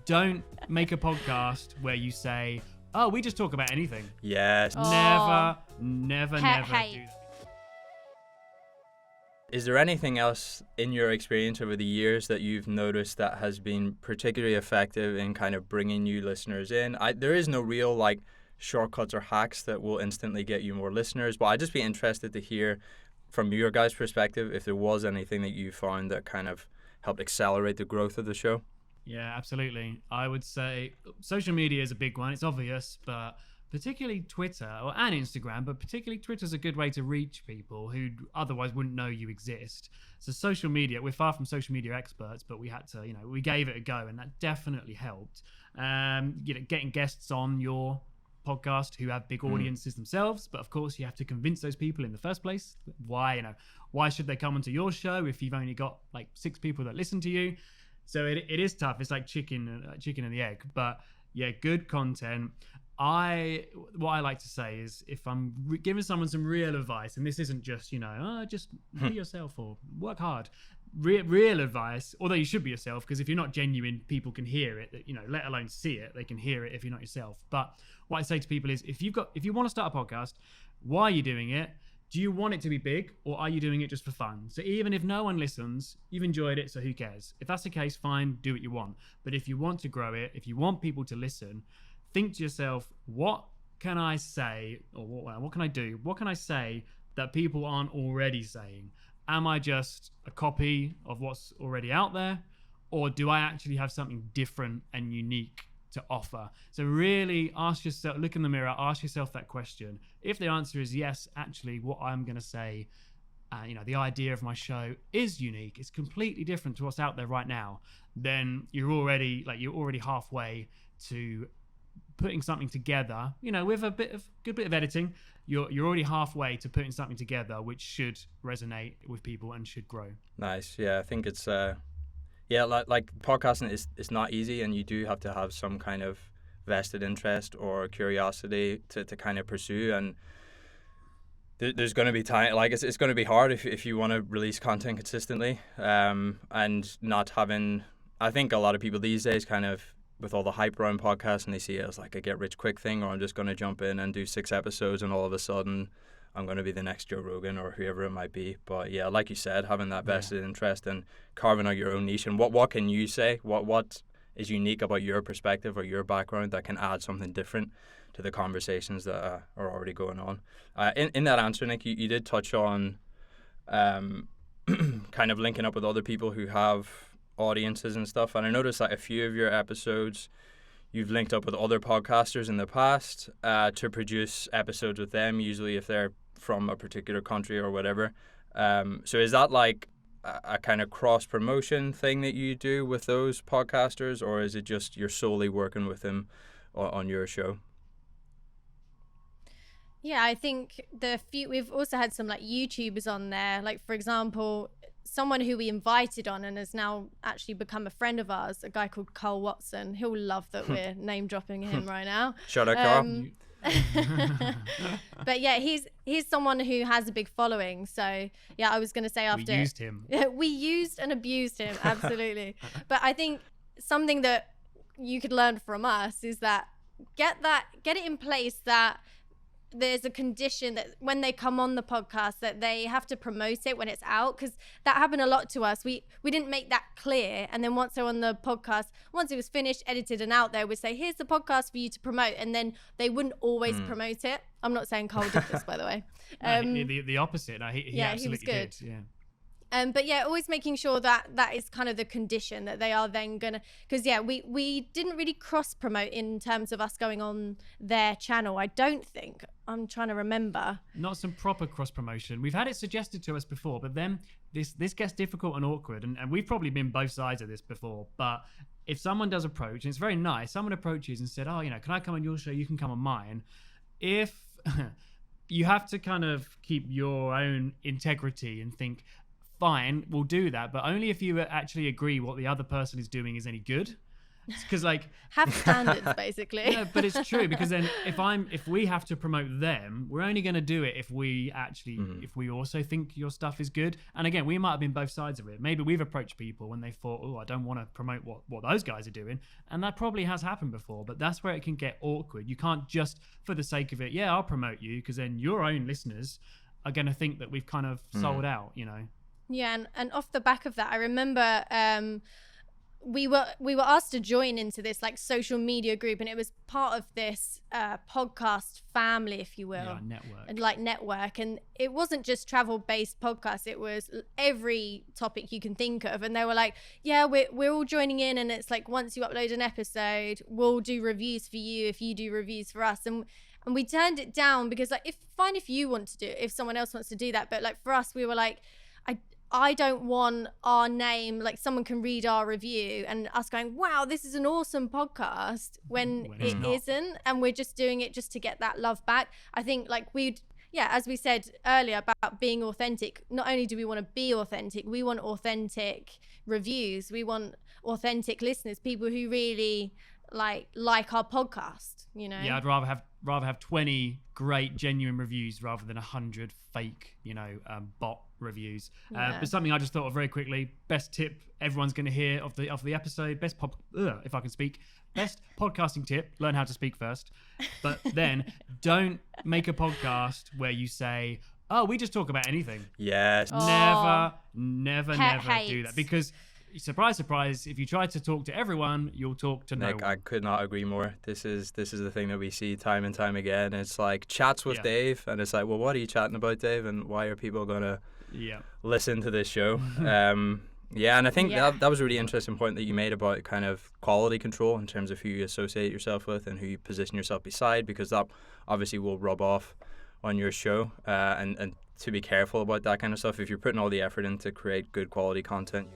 don't make a podcast where you say, oh, we just talk about anything. Yes. Never do Hate. that. Is there anything else in your experience over the years that you've noticed that has been particularly effective in kind of bringing new listeners in? There is no real like shortcuts or hacks that will instantly get you more listeners, but I'd just be interested to hear from your guys' perspective if there was anything that you found that kind of helped accelerate the growth of the show. Yeah, absolutely. I would say social media is a big one. It's obvious, but particularly Twitter and Instagram, but particularly Twitter's a good way to reach people who otherwise wouldn't know you exist. So social media, we're far from social media experts, but we had to, we gave it a go, and that definitely helped. Getting guests on your podcast who have big audiences themselves, but of course you have to convince those people in the first place. Why should they come onto your show if you've only got like 6 people that listen to you? So it is tough. It's like chicken and the egg. But yeah, good content. What I like to say is, if I'm giving someone some real advice, and this isn't just just be yourself or work hard. Real advice, although you should be yourself, because if you're not genuine, people can hear it. Let alone see it, they can hear it if you're not yourself. But what I say to people is, if you want to start a podcast, why are you doing it? Do you want it to be big, or are you doing it just for fun? So even if no one listens, you've enjoyed it, so who cares? If that's the case, fine, do what you want. But if you want to grow it, if you want people to listen, think to yourself, what can I say, or what can I do? What can I say that people aren't already saying? Am I just a copy of what's already out there, or do I actually have something different and unique to offer? So really ask yourself, look in the mirror, ask yourself that question. If the answer is yes, actually what I'm going to say, the idea of my show is unique, it's completely different to what's out there right now, then you're already halfway to putting something together, with a good bit of editing. You're already halfway to putting something together which should resonate with people and should grow. Nice. Yeah, I think it's like podcasting is not easy, and you do have to have some kind of vested interest or curiosity to kind of pursue. And there's going to be time, like it's going to be hard if you want to release content consistently, and not having. I think a lot of people these days kind of, with all the hype around podcasts, and they see it as like a get rich quick thing, or I'm just going to jump in and do 6 episodes and all of a sudden I'm going to be the next Joe Rogan or whoever it might be. But yeah, like you said, having that vested interest and carving out your own niche. And what can you say? What is unique about your perspective or your background that can add something different to the conversations that are already going on? In that answer, Nick, you did touch on kind of linking up with other people who have audiences and stuff, and I noticed that a few of your episodes you've linked up with other podcasters in the past to produce episodes with them, usually if they're from a particular country or whatever. So is that like a kind of cross promotion thing that you do with those podcasters, or is it just you're solely working with them on your show? Yeah, I think we've also had some like YouTubers on there, like for example someone who we invited on and has now actually become a friend of ours, a guy called Carl Watson. He'll love that we're name dropping him right now. Shout out, Carl. But yeah, he's someone who has a big following. So yeah, I was going to say after we used him. We used and abused him, absolutely. But I think something that you could learn from us is that get it in place that there's a condition that when they come on the podcast that they have to promote it when it's out, because that happened a lot to us. We didn't make that clear, and then once they're on the podcast, once it was finished, edited and out there, we'd say, here's the podcast for you to promote, and then they wouldn't always promote it. I'm not saying Cole did this, by the way. The opposite. No, he absolutely he was good. Did. Yeah. But yeah, always making sure that is kind of the condition that they are then gonna, because yeah, we didn't really cross promote in terms of us going on their channel. I don't think. I'm trying to remember. Not some proper cross promotion. We've had it suggested to us before, but then this gets difficult and awkward, and we've probably been both sides of this before. But if someone does approach, and it's very nice, someone approaches and said, "Oh, can I come on your show? You can come on mine." If you have to kind of keep your own integrity and think, fine, we'll do that, but only if you actually agree what the other person is doing is any good. because like Have standards, basically. no, but it's true, because then if we have to promote them, we're only going to do it if we actually if we also think your stuff is good. And again, we might have been both sides of it. Maybe we've approached people when they thought, oh, I don't want to promote what those guys are doing, and that probably has happened before. But that's where it can get awkward. You can't just for the sake of it, yeah, I'll promote you, because then your own listeners are going to think that we've kind of sold out, you know. Yeah, and off the back of that, I remember we were asked to join into this like social media group, and it was part of this podcast family, if you will. Yeah, network. And like network, and it wasn't just travel based podcasts, it was every topic you can think of. And they were like, yeah, we're all joining in, and it's like once you upload an episode, we'll do reviews for you if you do reviews for us. And we turned it down because like if you want to do it, if someone else wants to do that, but like for us, we were like, I don't want our name, like someone can read our review and us going, wow, this is an awesome podcast, when it isn't. And we're just doing it just to get that love back. I think like as we said earlier about being authentic, not only do we want to be authentic, we want authentic reviews. We want authentic listeners, people who really like our podcast, you know? Yeah, I'd rather have 20 great genuine reviews rather than 100 fake, you know, bot reviews. But something I just thought of very quickly, best tip everyone's going to hear of the episode, best podcasting tip, learn how to speak first. But then don't make a podcast where you say, oh, we just talk about anything. Yes. Never do that, because surprise, surprise, if you try to talk to everyone, you'll talk to no Nick, one. I could not agree more. This is the thing that we see time and time again. It's like chats with Dave, and it's like, well, what are you chatting about, Dave? And why are people going to listen to this show? Yeah, and I think that was a really interesting point that you made about kind of quality control in terms of who you associate yourself with and who you position yourself beside, because that obviously will rub off on your show, and to be careful about that kind of stuff. If you're putting all the effort in to create good quality content,